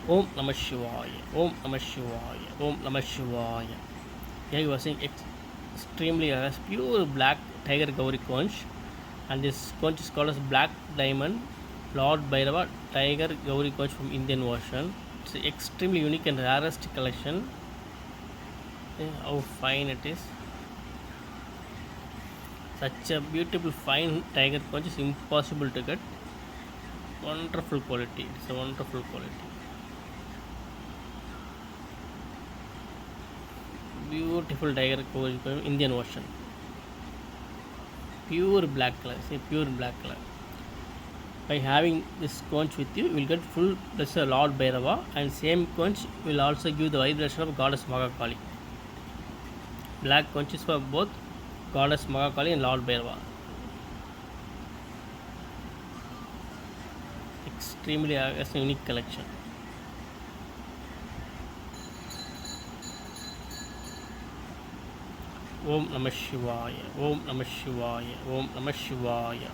Om Namah Shivaya, Om Namah Shivaya, Om Namah Shivaya. Here you are seeing extremely as pure black tiger Gauri conch, and this conch is called as black diamond Lord BHAIRAVA tiger Gauri conch from Indian Ocean. It's an extremely unique and rarest collection. How fine it is! Such a beautiful fine tiger conch is impossible to get. Wonderful quality. It's a wonderful quality. Beautiful tiger Gauri conch, Indian Ocean. Pure black color. See, pure black color. By having this conch with you, you will get full blessing of Lord BHAIRAVA, and same conch will also give the vibration of Goddess Mahakali. Black conch is for both Goddess Mahakali and Lord BHAIRAVA. Extremely unique collection. Om Namah Shivaya, Om Namah Shivaya, Om Namah Shivaya.